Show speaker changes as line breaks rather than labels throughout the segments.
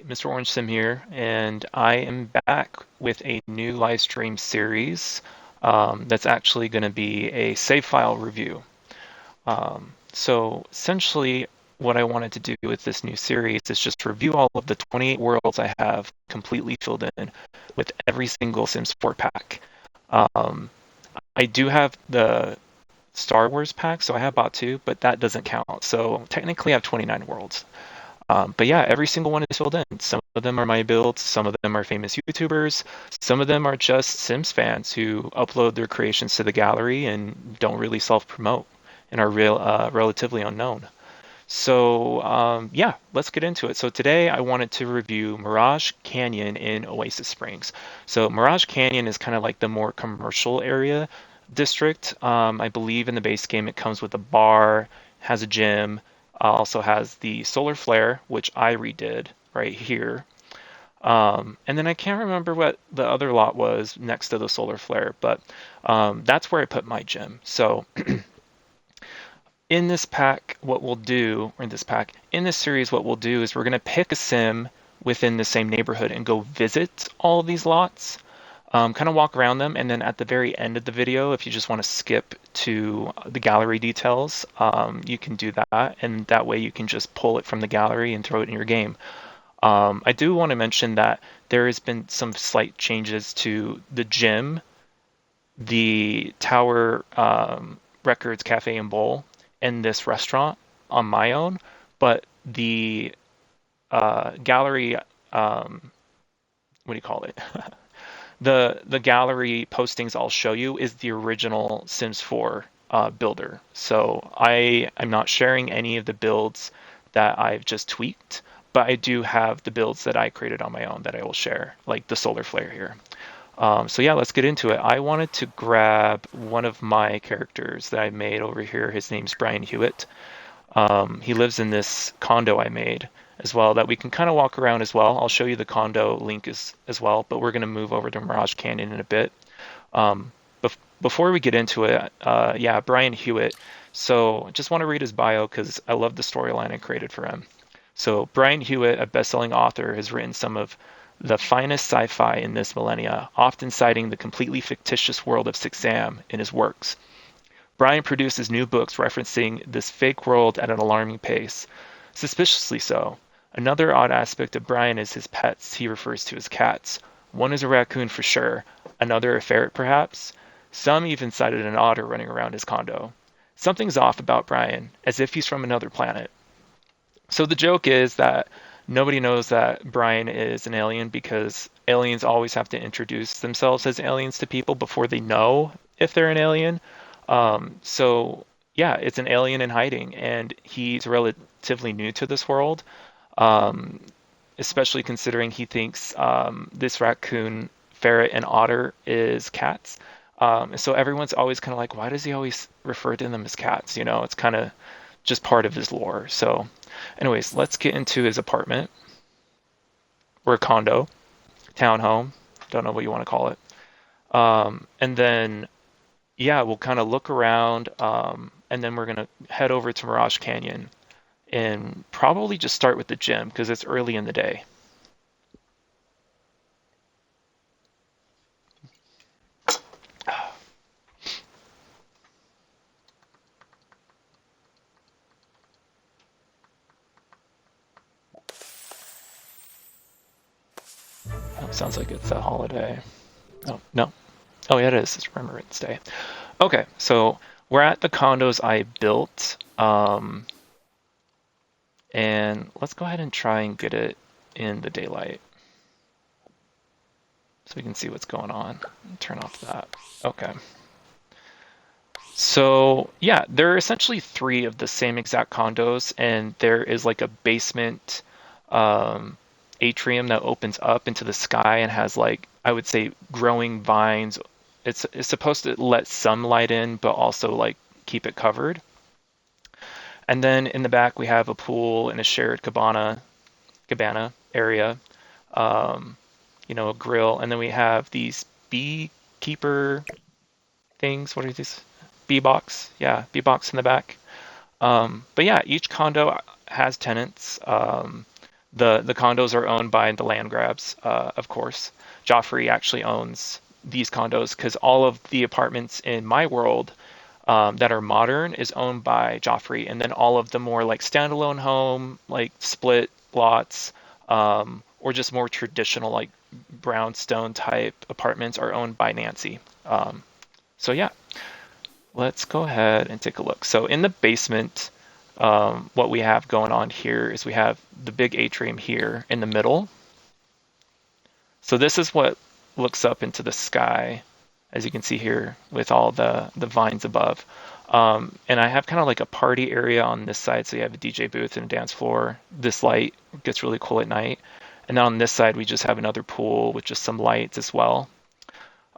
mrORANGEsim here, and I am back with a new live stream series that's actually going to be a save file review. So essentially, what I wanted to do with this new series is just review all of the 28 worlds I have completely filled in with every single Sims 4 pack. Um, I do have the Star Wars pack, so I have Batuu, but that doesn't count. So technically, I have 29 worlds. But yeah, every single one is filled in. Some of them are my builds, some of them are famous YouTubers, some of them are just Sims fans who upload their creations to the gallery and don't really self-promote and are relatively unknown. So yeah, let's get into it. So today I wanted to review Mirage Canyon in Oasis Springs. So Mirage Canyon is kind of like the more commercial area district. I believe in the base game it comes with a bar, has a gym, also has the solar flare, which I redid right here. And then I can't remember what the other lot was next to the solar flare, but that's where I put my gym. So in this pack, what we'll do, or in this pack, in this series, what we'll do is we're going to pick a sim within the same neighborhood and go visit all of these lots, kind of walk around them, and then at the very end of the video, if you just want to skip to the gallery details, you can do that, and that way you can just pull it from the gallery and throw it in your game. I do want to mention that there has been some slight changes to the gym, the Tower Records Cafe and Bowl, and this restaurant on my own, but the gallery, what do you call it? The gallery postings I'll show you is the original Sims 4 builder. So I'm not sharing any of the builds that I've just tweaked, but I do have the builds that I created on my own that I will share, like the solar flare here. So yeah, let's get into it. I wanted to grab one of my characters that I made over here. His name's Brian Hewitt. He lives in this condo I made as well that we can kind of walk around as well. I'll show you the condo link as well, but we're going to move over to Mirage Canyon in a bit. Before we get into it, yeah, Brian Hewitt. So I just want to read his bio because I love the storyline I created for him. So Brian Hewitt, a best-selling author, has written some of the finest sci-fi in this millennia, often citing the completely fictitious world of Sixam in his works. Brian produces new books referencing this fake world at an alarming pace, suspiciously so. Another odd aspect of Brian is his pets he refers to as cats. One is a raccoon for sure, another a ferret perhaps. Some even cited an otter running around his condo. Something's off about Brian, as if he's from another planet. So the joke is that nobody knows that Brian is an alien because aliens always have to introduce themselves as aliens to people before they know if they're an alien. So yeah, it's an alien in hiding, and he's relatively new to this world, um, especially considering he thinks this raccoon, ferret, and otter is cats. So everyone's always kind of like, why does he always refer to them as cats? You know, it's kind of just part of his lore. So anyways, let's get into his apartment or condo, townhome, don't know what you want to call it. And then, yeah, we'll kind of look around, and then we're going to head over to Mirage Canyon and probably just start with the gym because it's early in the day. Oh, sounds like it's a holiday. Oh, no. Oh, yeah, it is. It's Remembrance Day. Okay, so we're at the condos I built, and let's go ahead and try and get it in the daylight so we can see what's going on. Turn off that. Okay. So yeah, there are essentially three of the same exact condos, and there is like a basement um, atrium that opens up into the sky and has like I would say growing vines. It's supposed to let some light in, but also like keep it covered. And then in the back we have a pool and a shared cabana area, um, a grill, and then we have these beekeeper things. What are these? Bee box, yeah, bee box in the back. But yeah, each condo has tenants. The condos are owned by the land grabs, of course. Joffrey actually owns these condos because all of the apartments in my world that are modern is owned by Joffrey, and then all of the more like standalone home, like split lots, or just more traditional like brownstone type apartments are owned by Nancy. So yeah, let's go ahead and take a look. So in the basement, what we have going on here is we have the big atrium here in the middle. So this is what looks up into the sky, as you can see here with all the vines above. And I have kind of like a party area on this side. So you have a DJ booth and a dance floor. This light gets really cool at night. And then on this side, we just have another pool with just some lights as well.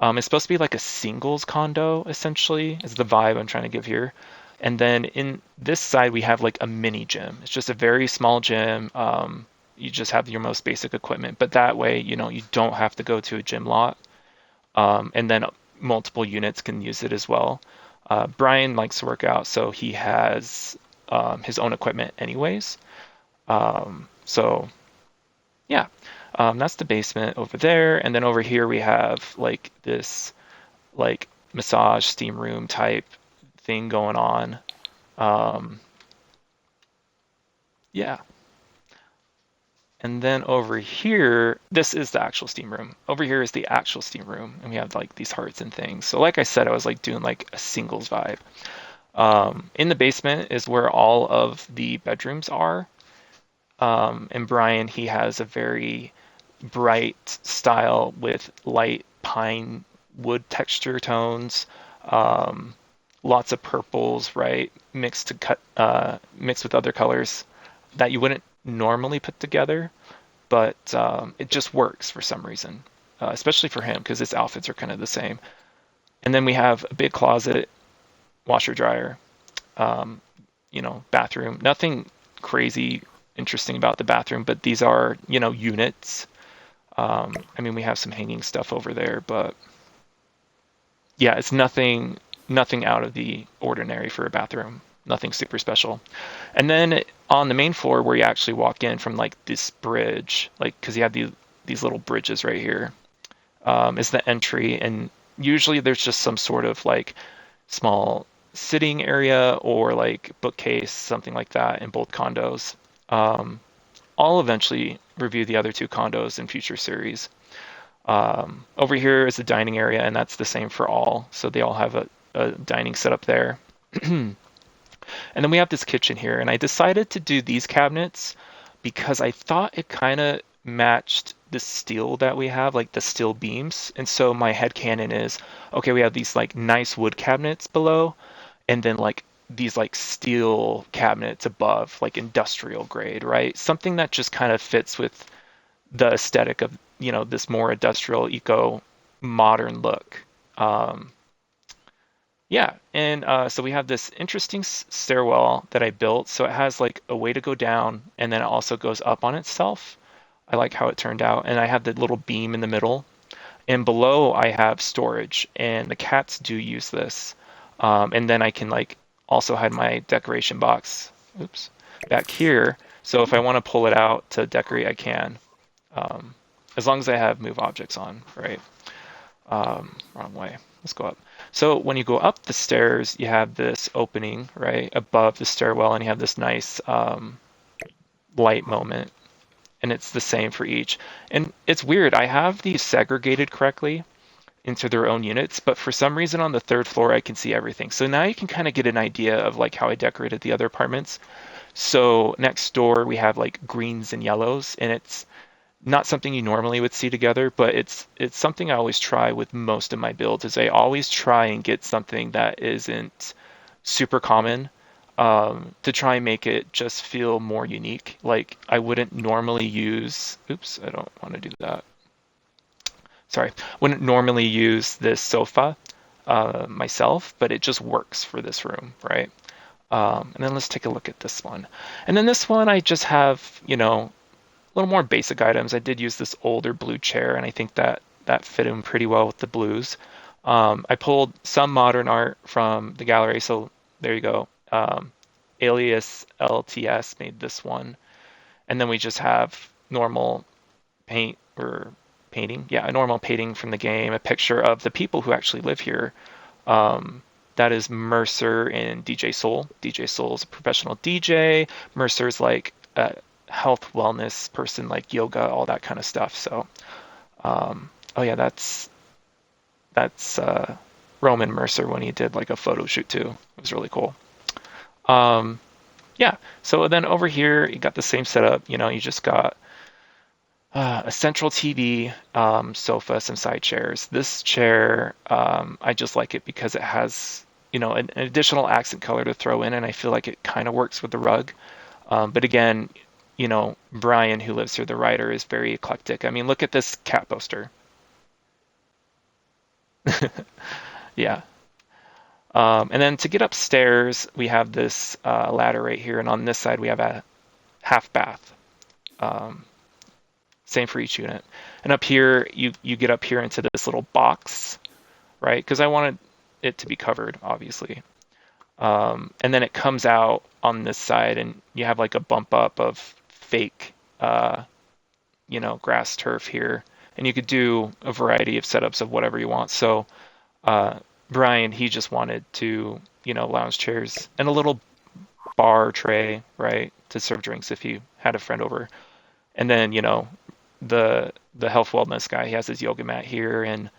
It's supposed to be like a singles condo, essentially, is the vibe I'm trying to give here. And then in this side, we have like a mini gym. It's just a very small gym. You just have your most basic equipment, but that way, you don't have to go to a gym lot. And then multiple units can use it as well. Brian likes to work out, so he has his own equipment anyways. So yeah, that's the basement over there. And then over here we have like this like massage steam room type thing going on. Yeah. And then over here, this is the actual steam room. Over here is the actual steam room, and we have like these hearts and things. So like I said, I was like doing like a singles vibe. In the basement is where all of the bedrooms are. And Brian, he has a very bright style with light pine wood texture tones, lots of purples, right, mixed with other colors that you wouldn't normally put together, but it just works for some reason, especially for him because his outfits are kind of the same. And then we have a big closet, washer dryer, bathroom. Nothing crazy interesting about the bathroom, but these are, units. I mean, we have some hanging stuff over there, but yeah, it's nothing out of the ordinary for a bathroom. Nothing super special. And then on the main floor where you actually walk in from like this bridge, like because you have these little bridges right here, is the entry, and usually there's just some sort of like small sitting area or like bookcase, something like that in both condos. I'll eventually review the other two condos in future series. Over here is the dining area, and that's the same for all. So they all have a dining setup there. And then we have this kitchen here, and I decided to do these cabinets because I thought it kind of matched the steel that we have, like the steel beams. And so my headcanon is, okay, we have these like nice wood cabinets below, and then like these like steel cabinets above, like industrial grade, right? Something that just kind of fits with the aesthetic of, this more industrial, eco, modern look. Yeah, and so we have this interesting stairwell that I built. So it has like a way to go down, and then it also goes up on itself. I like how it turned out. And I have the little beam in the middle. And below I have storage, and the cats do use this. And then I can like also hide my decoration box, oops, back here. So if I want to pull it out to decorate, I can, as long as I have move objects on, right? Wrong way. Let's go up. So when you go up the stairs, you have this opening, right, above the stairwell, and you have this nice light moment. And it's the same for each. And it's weird. I have these segregated correctly into their own units, but for some reason on the third floor, I can see everything. So now you can kind of get an idea of like how I decorated the other apartments. So next door, we have like greens and yellows, and it's not something you normally would see together, but it's something I always try with most of my builds is I always try and get something that isn't super common, to try and make it just feel more unique. Like I wouldn't normally use, oops, I don't want to do that. Sorry, wouldn't normally use this sofa myself, but it just works for this room, right? And then let's take a look at this one. And then this one, I just have, a little more basic items. I did use this older blue chair, and I think that fit in pretty well with the blues. I pulled some modern art from the gallery, so there you go. Alias LTS made this one. And then we just have normal paint or painting. Yeah, a normal painting from the game, a picture of the people who actually live here. Um, that is Mercer and DJ Soul. DJ Soul is a professional DJ. Mercer's like a health wellness person, like yoga, all that kind of stuff. So, oh yeah, that's Roman Mercer when he did like a photo shoot too. It was really cool. Um, yeah. So then over here, you got the same setup. You just got a central TV, sofa, some side chairs. This chair, I just like it because it has, an additional accent color to throw in, and I feel like it kind of works with the rug. But again, Brian, who lives here, the writer, is very eclectic. I mean, look at this cat poster. Yeah. And then to get upstairs, we have this ladder right here, and on this side we have a half bath. Um, Same for each unit. And up here, you get up here into this little box, right? Because I wanted it to be covered, obviously. And then it comes out on this side, and you have like a bump up of fake, grass turf here. And you could do a variety of setups of whatever you want. So Brian, he just wanted to, lounge chairs and a little bar tray, right, to serve drinks if you had a friend over. And then, the health wellness guy, he has his yoga mat here, and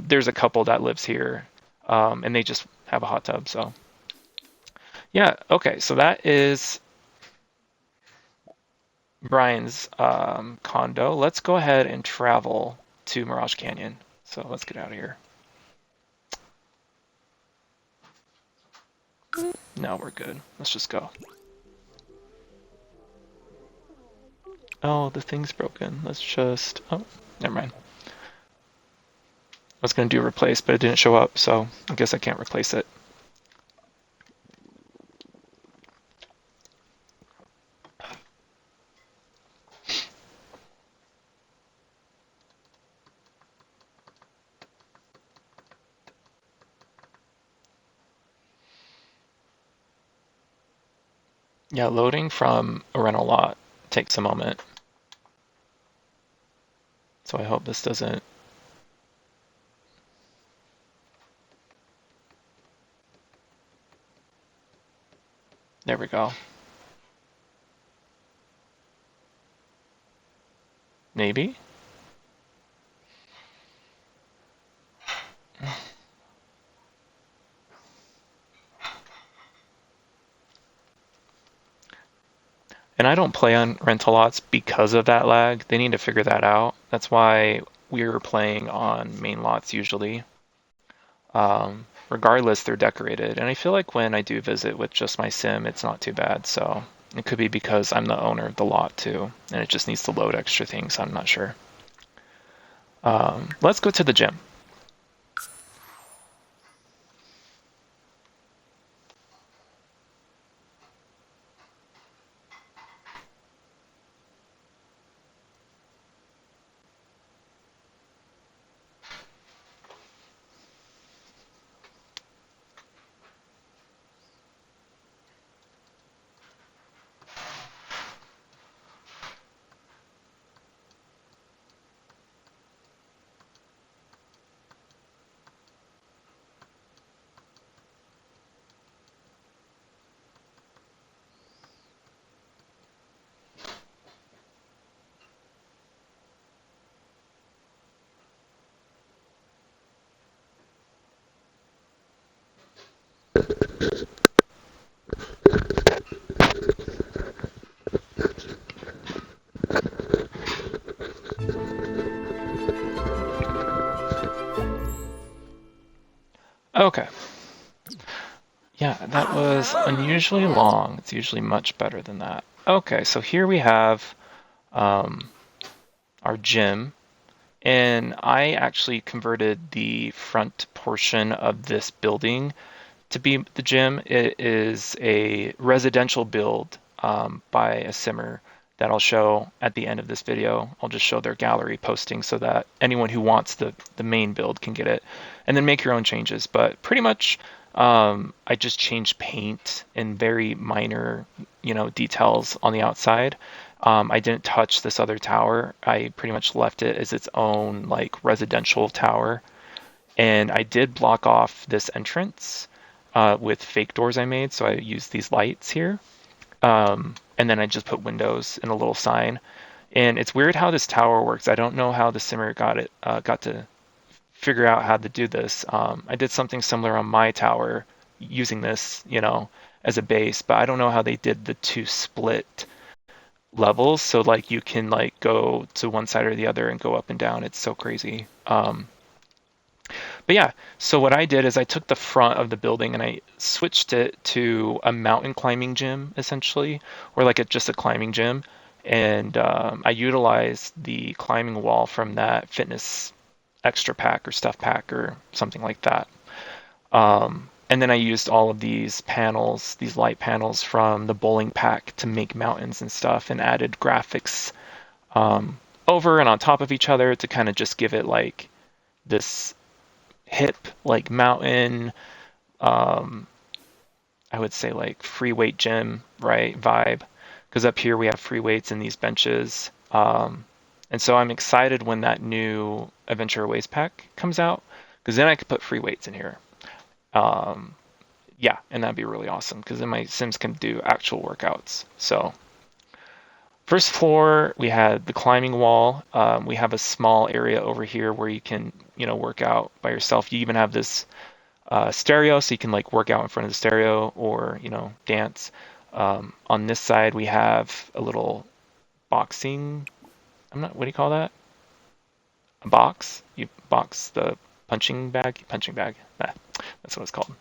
there's a couple that lives here, and they just have a hot tub. So yeah, okay, so that is Brian's condo. Let's go ahead and travel to Mirage Canyon. So let's get out of here. No, we're good. Let's just go. Oh, the thing's broken. Let's just... Oh, never mind. I was going to do replace, but it didn't show up, so I guess I can't replace it. Yeah, loading from a rental lot takes a moment. So I hope this doesn't... There we go. Maybe? And I don't play on rental lots because of that lag. They need to figure that out. That's why we're playing on main lots usually. Regardless, they're decorated. And I feel like when I do visit with just my sim, it's not too bad. So it could be because I'm the owner of the lot too, and it just needs to load extra things. I'm not sure. Let's go to the gym. Okay. Yeah, that was unusually long. It's usually much better than that. Okay, so here we have our gym. And I actually converted the front portion of this building to be the gym. It is a residential build by a simmer that I'll show at the end of this video. I'll just show their gallery posting so that anyone who wants the main build can get it, and then make your own changes. But pretty much I just changed paint and very minor, details on the outside. I didn't touch this other tower. I pretty much left it as its own like residential tower. And I did block off this entrance with fake doors I made. So I used these lights here. And then I just put windows and a little sign. And it's weird how this tower works. I don't know how the simmer got to figure out how to do this. I did something similar on my tower using this, as a base, but I don't know how they did the two split levels. So like you can like go to one side or the other and go up and down. It's so crazy. But yeah, so what I did is I took the front of the building and I switched it to a mountain climbing gym, essentially, or like just a climbing gym. And I utilized the climbing wall from that fitness extra pack or stuff pack or something like that. And then I used all of these panels, these light panels from the bowling pack to make mountains and stuff and added graphics over and on top of each other to kind of just give it like this hip, like mountain, um, I would say like free weight gym, right, vibe. Because up here we have free weights and these benches. And so I'm excited when that new Adventure Aways pack comes out, because then I could put free weights in here. Um, yeah, and that'd be really awesome, because then my Sims can do actual workouts. So first floor, we had the climbing wall. We have a small area over here where you can, work out by yourself. You even have this stereo, so you can like work out in front of the stereo or, dance. On this side, we have a little boxing. What do you call that? A box. You box the punching bag. Punching bag. Nah, that's what it's called.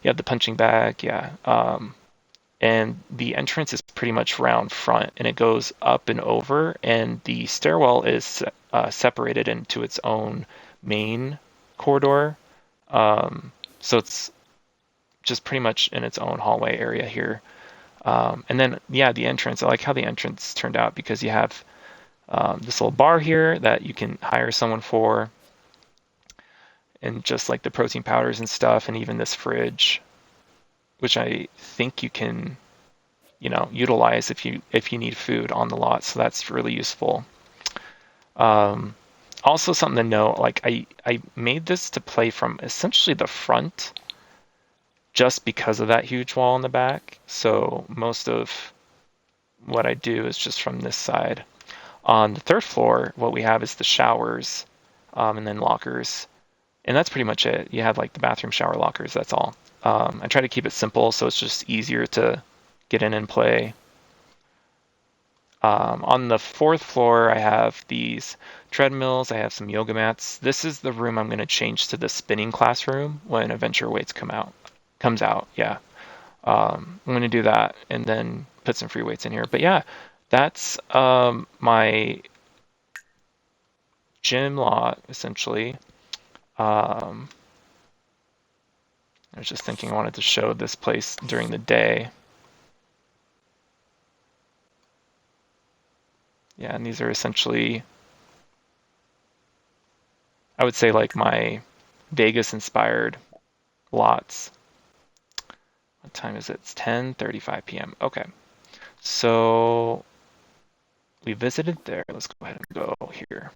You have the punching bag. Yeah. And the entrance is pretty much round front, and it goes up and over, and the stairwell is separated into its own main corridor. So it's just pretty much in its own hallway area here. And then, yeah, the entrance. I like how the entrance turned out because you have this little bar here that you can hire someone for, and just like the protein powders and stuff, and even this fridge, which I think you can, utilize if you need food on the lot. So that's really useful. Um, Also something to note, like I made this to play from essentially the front just because of that huge wall in the back. So most of what I do is just from this side. On the third floor, what we have is the showers, and then lockers. And that's pretty much it. You have like the bathroom shower lockers, that's all. I try to keep it simple so it's just easier to get in and play. On the fourth floor, I have these treadmills. I have some yoga mats. This is the room I'm going to change to the spinning classroom when Adventure Weights comes out. Yeah, I'm going to do that and then put some free weights in here. But yeah, that's my gym lot essentially. I was just thinking I wanted to show this place during the day. Yeah, and these are essentially, I would say, like my Vegas-inspired lots. What time is it? It's 10:35 p.m. Okay, so we visited there. Let's go ahead and go here.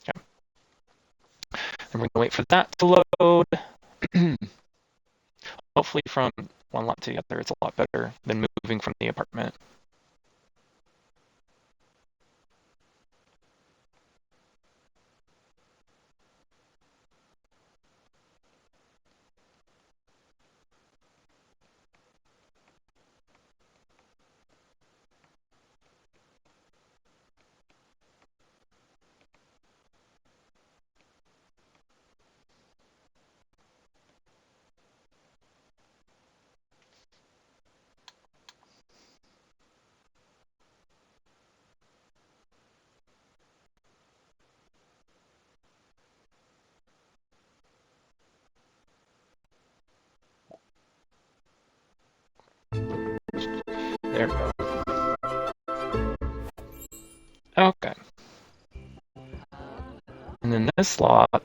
Okay. And we're gonna wait for that to load. Hopefully from one lot to the other, it's a lot better than moving from the apartment. There we go. Okay. And then this lot,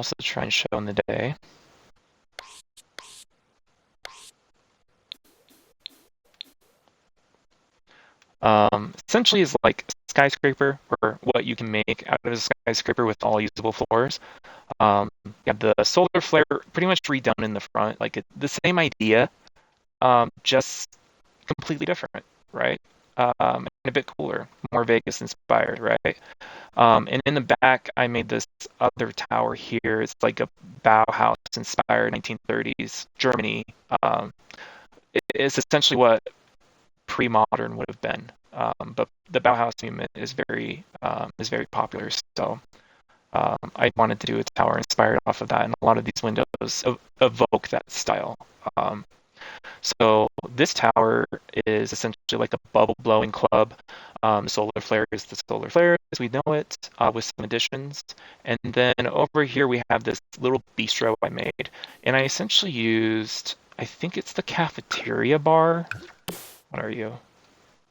also try and show in the day. Essentially is like a skyscraper, or what you can make out of a skyscraper with all usable floors. You have the solar flare pretty much redone in the front, like the same idea, just completely different, right? And a bit cooler, more Vegas inspired, right? And in the back, I made this other tower here. It's like a Bauhaus inspired 1930s Germany. It's essentially what pre-modern would have been. But the Bauhaus movement is very popular. So I wanted to do a tower inspired off of that, and a lot of these windows evoke that style. Um, so this tower is essentially like a bubble blowing club. Solar flare is the solar flare as we know it, with some additions. And then over here we have this little bistro I made, and I essentially used, I think it's the cafeteria bar. What are you?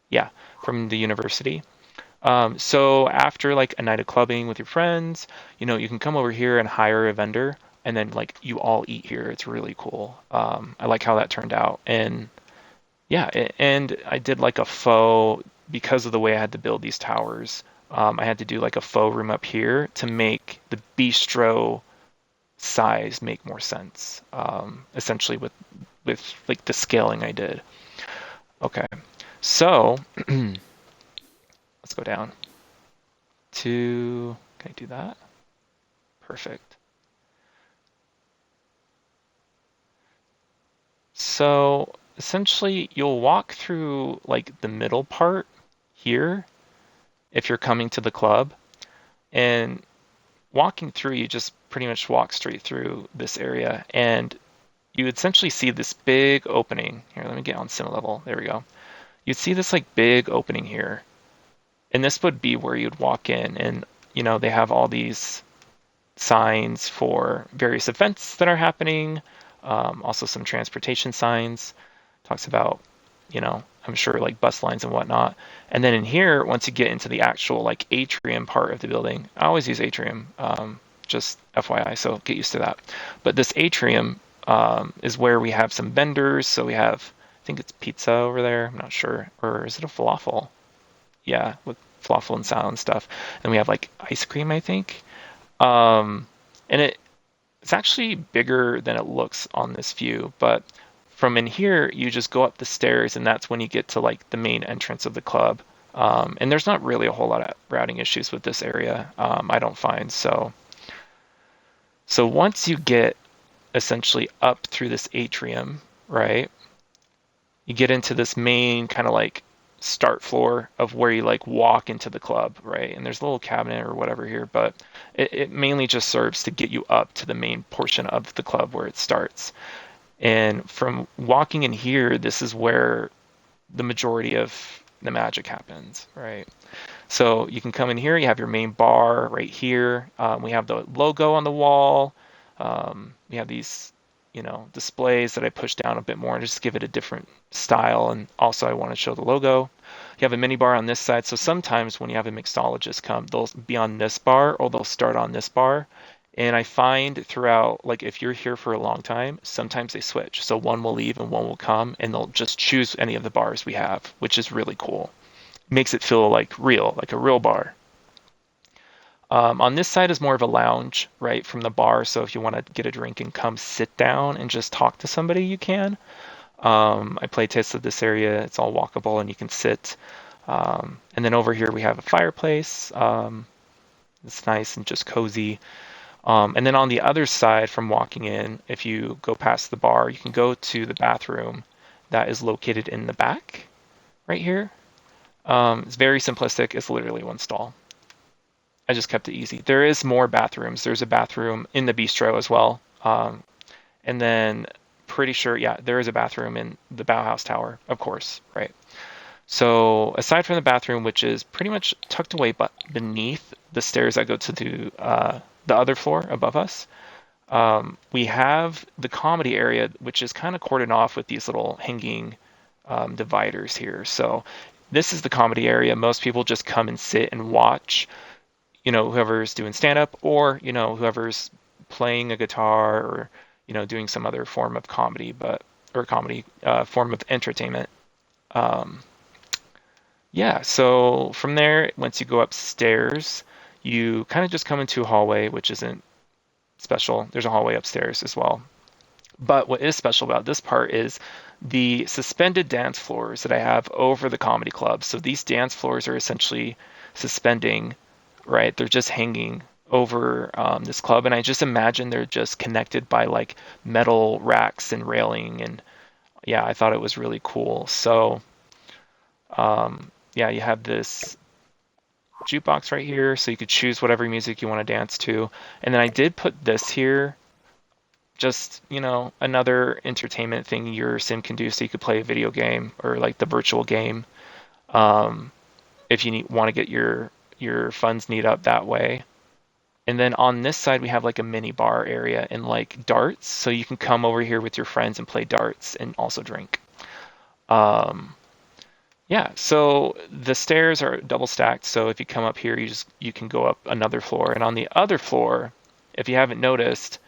Yeah, from the university. So after like a night of clubbing with your friends, you can come over here and hire a vendor, and then like you all eat here. It's really cool. I like how that turned out. And yeah, and I did like a faux, because of the way I had to build these towers. I had to do like a faux room up here to make the bistro size make more sense. Essentially with like the scaling I did. Okay, so let's go down to, can I do that? Perfect. So essentially you'll walk through like the middle part here if you're coming to the club, and walking through, you just pretty much walk straight through this area, and you essentially see this big opening. Here, let me get on sim level. There we go. You'd see this like big opening here, and this would be where you'd walk in, and they have all these signs for various events that are happening. Also some transportation signs. Talks about, I'm sure like bus lines and whatnot. And then in here, once you get into the actual like atrium part of the building, I always use atrium, just FYI, so get used to that. But this atrium is where we have some vendors. So we have, I think it's pizza over there. I'm not sure. Or is it a falafel? Yeah, with falafel and salad and stuff. And we have like ice cream, I think. And it's actually bigger than it looks on this view, but from in here, you just go up the stairs, and that's when you get to like the main entrance of the club. And there's not really a whole lot of routing issues with this area, I don't find. So once you get essentially up through this atrium, right, you get into this main kind of like start floor of where you like walk into the club, right? And there's a little cabinet or whatever here, but it mainly just serves to get you up to the main portion of the club where it starts. And from walking in here, this is where the majority of the magic happens, right? So you can come in here, you have your main bar right here. We have the logo on the wall. We have these, displays that I push down a bit more and just give it a different style. And also I want to show the logo. You have a mini bar on this side. So sometimes when you have a mixologist come, they'll be on this bar or they'll start on this bar. And I find throughout, like if you're here for a long time, sometimes they switch. So one will leave and one will come, and they'll just choose any of the bars we have, which is really cool. Makes it feel like real, like a real bar. On this side is more of a lounge, right, from the bar. So if you want to get a drink and come sit down and just talk to somebody, you can. I play tested this area. It's all walkable and you can sit. And then over here we have a fireplace. It's nice and just cozy. And then on the other side from walking in, if you go past the bar, you can go to the bathroom that is located in the back right here. It's very simplistic. It's literally one stall. I just kept it easy. There is more bathrooms. There's a bathroom in the bistro as well. And then pretty sure, yeah, there is a bathroom in the Bauhaus Tower, of course, right? So aside from the bathroom, which is pretty much tucked away but beneath the stairs that go to the other floor above us, we have the comedy area, which is kind of cordoned off with these little hanging dividers here. So this is the comedy area. Most people just come and sit and watch, whoever's doing stand-up or, whoever's playing a guitar or, doing some other form of comedy, form of entertainment. Um, yeah, so from there, once you go upstairs, you kind of just come into a hallway, which isn't special. There's a hallway upstairs as well. But what is special about this part is the suspended dance floors that I have over the comedy club. So these dance floors are essentially suspending, right? They're just hanging over this club. And I just imagine they're just connected by like metal racks and railing. And yeah, I thought it was really cool. So yeah, you have this jukebox right here. So you could choose whatever music you want to dance to. And then I did put this here, just, another entertainment thing your sim can do, so you could play a video game or like the virtual game, um, if you want to get your funds neat up that way. And then on this side we have like a mini bar area and like darts, so you can come over here with your friends and play darts and also drink. Um, yeah, so the stairs are double stacked, so if you come up here, you can go up another floor, and on the other floor, if you haven't noticed,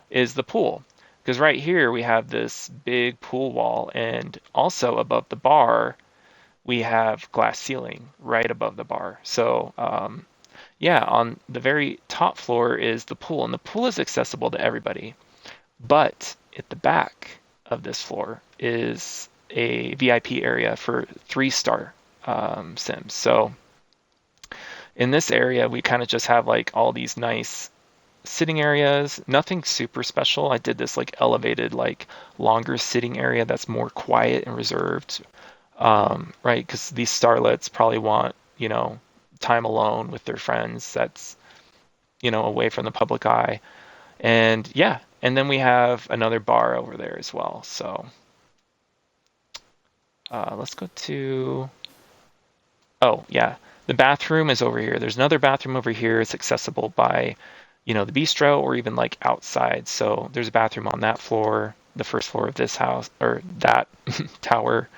is the pool. Because right here we have this big pool wall, and also above the bar we have glass ceiling right above the bar. So yeah, on the very top floor is the pool, and the pool is accessible to everybody. But at the back of this floor is a VIP area for 3-star sims. So in this area we kind of just have like all these nice sitting areas, nothing super special. I did this like elevated, like longer sitting area that's more quiet and reserved, right? Because these starlets probably want, time alone with their friends that's, away from the public eye. And yeah, and then we have another bar over there as well. So let's go to, oh yeah, the bathroom is over here. There's another bathroom over here. It's accessible by the bistro or even like outside. So there's a bathroom on that floor, the first floor of this house or that tower.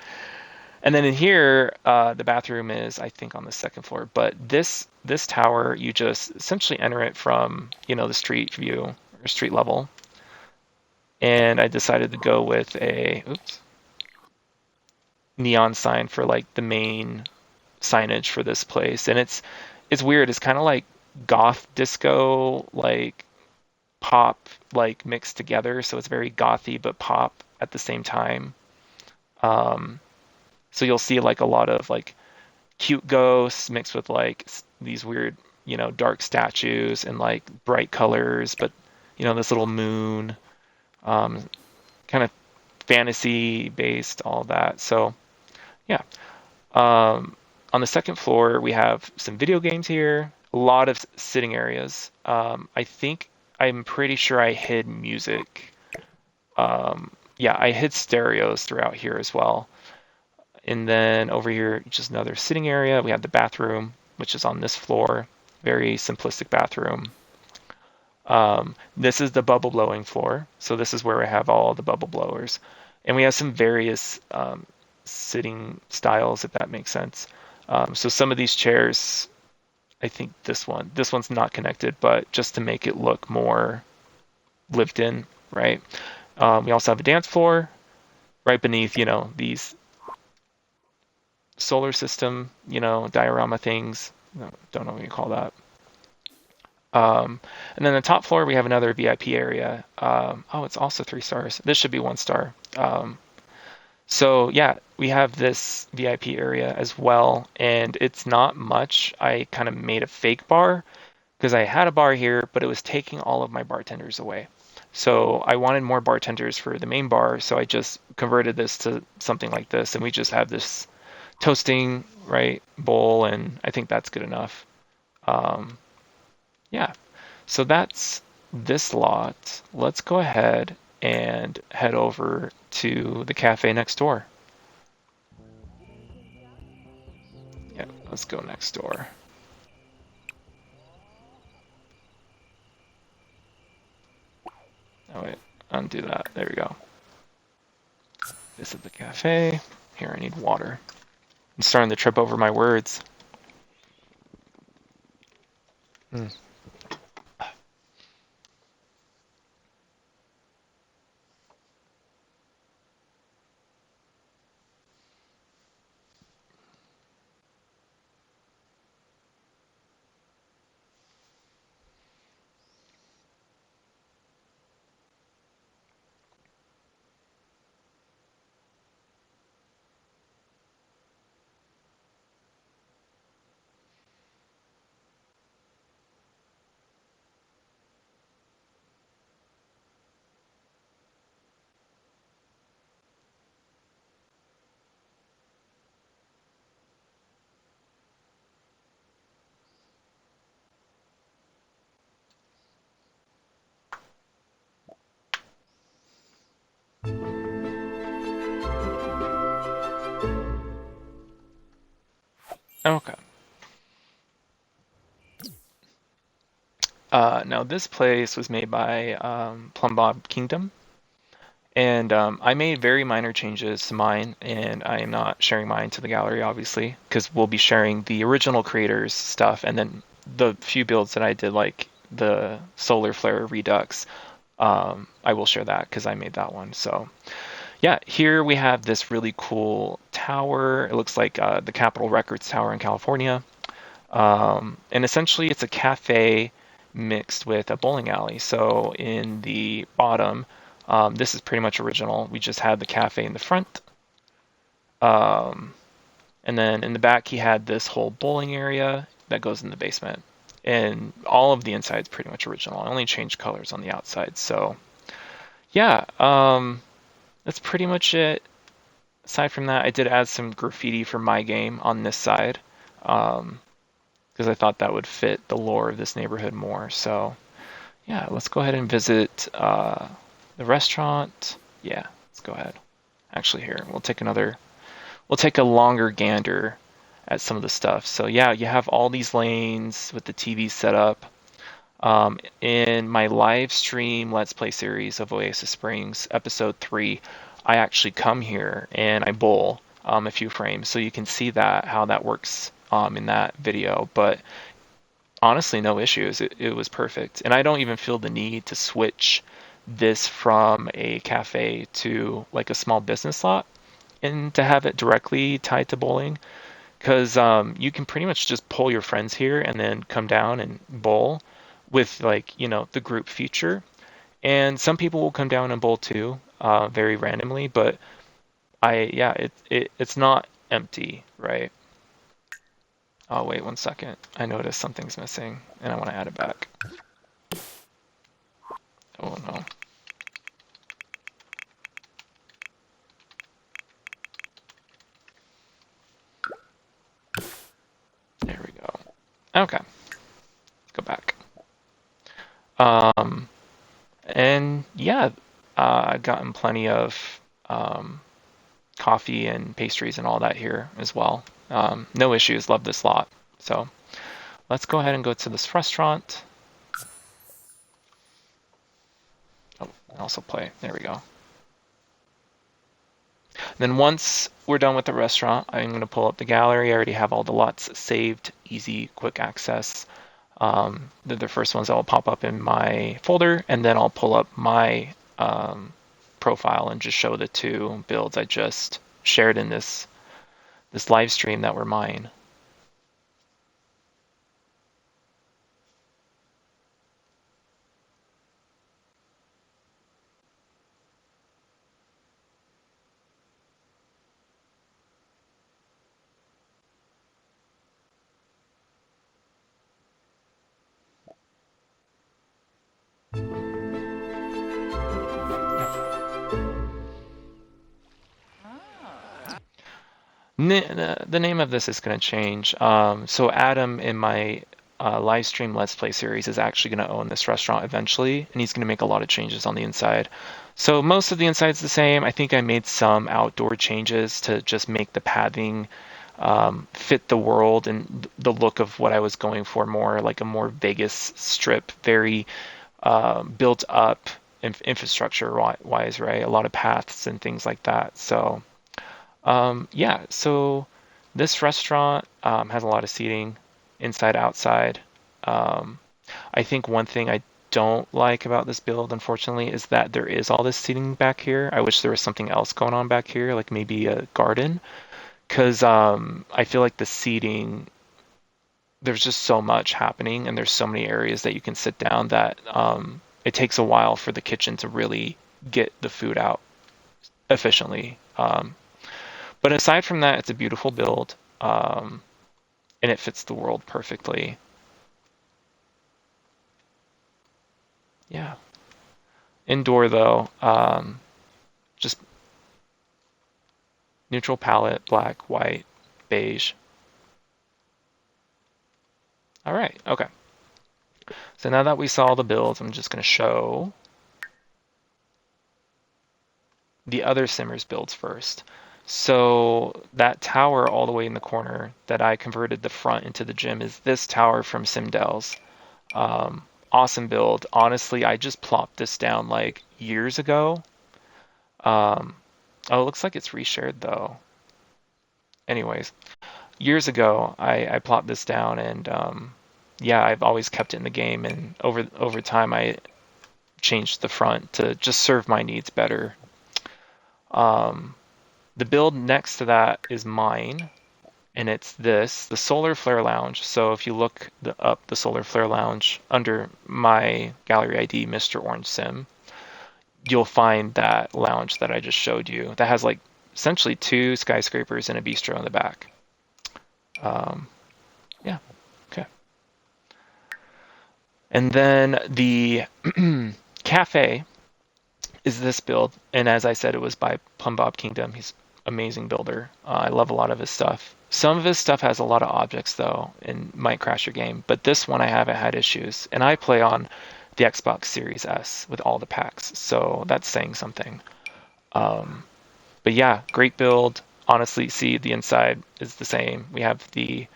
And then in here, the bathroom is, I think, on the second floor. But this tower, you just essentially enter it from, the street view or street level. And I decided to go with a neon sign for like the main signage for this place. And it's weird. It's kind of like goth disco, like pop, like mixed together. So it's very gothy but pop at the same time. So you'll see like a lot of like cute ghosts mixed with like these weird, dark statues and like bright colors, but this little moon, kind of fantasy based, all that. So yeah. On the second floor, we have some video games here, a lot of sitting areas. I'm pretty sure I hid music. Yeah, I hid stereos throughout here as well. And then over here, just another sitting area. We have the bathroom, which is on this floor. Very simplistic bathroom. This is the bubble blowing floor. So this is where we have all the bubble blowers. And we have some various sitting styles, if that makes sense. So some of these chairs, I think this one's not connected, but just to make it look more lived in, right? We also have a dance floor right beneath, these solar system, diorama things. No, don't know what you call that. And then the top floor, we have another VIP area. Oh, it's also 3 stars. This should be 1 star. So yeah, we have this VIP area as well, and it's not much. I kind of made a fake bar because I had a bar here, but it was taking all of my bartenders away. So I wanted more bartenders for the main bar, so I just converted this to something like this, and we just have this toasting, right, bowl, and I think that's good enough. Um, yeah, so that's this lot. Let's go ahead and head over to the cafe next door. Yeah, let's go next door. Oh wait, undo that. There we go. This is the cafe. Here, I need water. I'm starting to trip over my words. Mm. Now this place was made by PlumbobKingdom, and I made very minor changes to mine, and I am not sharing mine to the gallery, obviously, because we'll be sharing the original creators' stuff, and then the few builds that I did, like the Solar Flare Redux, I will share that because I made that one. So yeah, here we have this really cool tower. It looks like the Capitol Records Tower in California. And essentially it's a cafe mixed with a bowling alley. So in the bottom, this is pretty much original. We just had the cafe in the front. Um, and then in the back, he had this whole bowling area that goes in the basement. And all of the inside is pretty much original. I only changed colors on the outside. So yeah, that's pretty much it. Aside from that, I did add some graffiti for my game on this side. Because I thought that would fit the lore of this neighborhood more. So yeah, let's go ahead and visit the restaurant. Yeah, let's go ahead. Actually, here we'll take a longer gander at some of the stuff. So yeah, you have all these lanes with the TV set up. In my live stream Let's Play series of Oasis Springs, episode 3, I actually come here and I bowl a few frames, so you can see that how that works in that video. But honestly, no issues. It was perfect, and I don't even feel the need to switch this from a cafe to like a small business lot and to have it directly tied to bowling, because you can pretty much just pull your friends here and then come down and bowl with, like, the group feature. And some people will come down and bowl too, very randomly, but yeah, it's not empty, right? Oh, wait 1 second. I noticed something's missing and I want to add it back. Oh no. There we go. Okay, go back. Um, and yeah, I've gotten plenty of coffee and pastries and all that here as well. No issues, love this lot. So let's go ahead and go to this restaurant. Oh, and also play. There we go. Then once we're done with the restaurant, I'm going to pull up the gallery. I already have all the lots saved, easy, quick access. They're the first ones that will pop up in my folder, and then I'll pull up my profile and just show the 2 builds I just shared in this live stream that were mine. The name of this is going to change. So Adam in my live stream Let's Play series is actually going to own this restaurant eventually, and he's going to make a lot of changes on the inside. So most of the inside's the same. I think I made some outdoor changes to just make the pathing fit the world and the look of what I was going for, more like a more Vegas strip, very built up infrastructure wise, right? A lot of paths and things like that. So yeah, so this restaurant has a lot of seating, inside, outside. Um, I think one thing I don't like about this build, unfortunately, is that there is all this seating back here. I wish there was something else going on back here, like maybe a garden, because I feel like the seating, there's just so much happening, and there's so many areas that you can sit down that it takes a while for the kitchen to really get the food out efficiently. But aside from that, it's a beautiful build, and it fits the world perfectly. Yeah. Indoor though, just neutral palette, black, white, beige. All right, okay. So now that we saw the builds, I'm just going to show the other Simmers builds first. So that tower all the way in the corner that I converted the front into the gym is this tower from Simdel's awesome build. Honestly, I just plopped this down like years ago. Um, oh, it looks like it's reshared though. Anyways, years ago, I plopped this down, and yeah, I've always kept it in the game. And over time, I changed the front to just serve my needs better. Um, the build next to that is mine, and it's the Solar Flare Lounge. So if you look up the Solar Flare Lounge under my gallery ID, mrORANGEsim, you'll find that lounge that I just showed you that has like essentially two skyscrapers and a bistro in the back. Um, yeah, okay. And then the cafe is this build, and as I said, it was by PlumbobKingdom. He's an amazing builder. I love a lot of his stuff. Some of his stuff has a lot of objects though, and might crash your game. But this one I haven't had issues, and I play on the Xbox Series S with all the packs, so that's saying something. Um, but yeah, great build. Honestly, see the inside is the same. We have the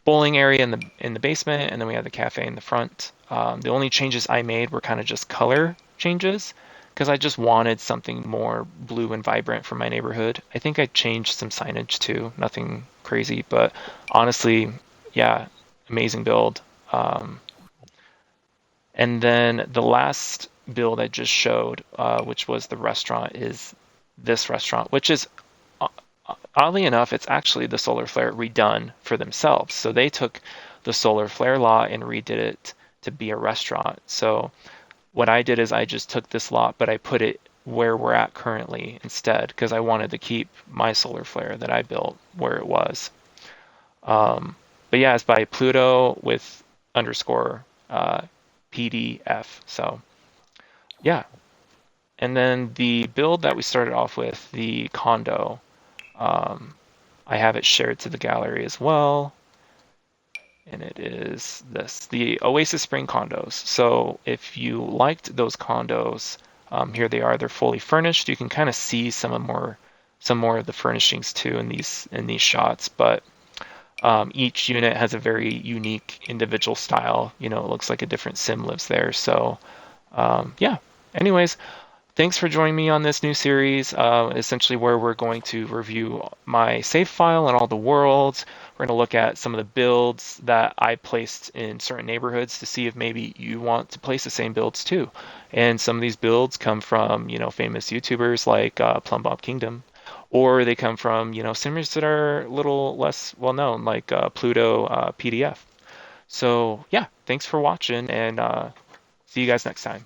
bowling area in the basement, and then we have the cafe in the front. The only changes I made were kind of just color changes because I just wanted something more blue and vibrant for my neighborhood. I think I changed some signage too, nothing crazy, but honestly, yeah, amazing build. And then the last build I just showed, which was the restaurant, is this restaurant, which is uh, oddly enough, it's actually the solar flare redone for themselves. So they took the solar flare lot and redid it to be a restaurant. So what I did is I just took this lot, but I put it where we're at currently instead because I wanted to keep my solar flare that I built where it was. But yeah, it's by Pluto with underscore PDF. So yeah. And then the build that we started off with, the condo, um, I have it shared to the gallery as well. And it is this, the Oasis Spring condos. So if you liked those condos, here they are. They're fully furnished. You can kind of see some more of the furnishings too in these shots. But each unit has a very unique individual style. You know, it looks like a different sim lives there. So yeah. Anyways, thanks for joining me on this new series, essentially where we're going to review my save file and all the worlds. We're going to look at some of the builds that I placed in certain neighborhoods to see if maybe you want to place the same builds too. And some of these builds come from, you know, famous YouTubers like PlumbobKingdom, or they come from, you know, simmers that are a little less well known, like Pluto PDF. So yeah, thanks for watching, and see you guys next time.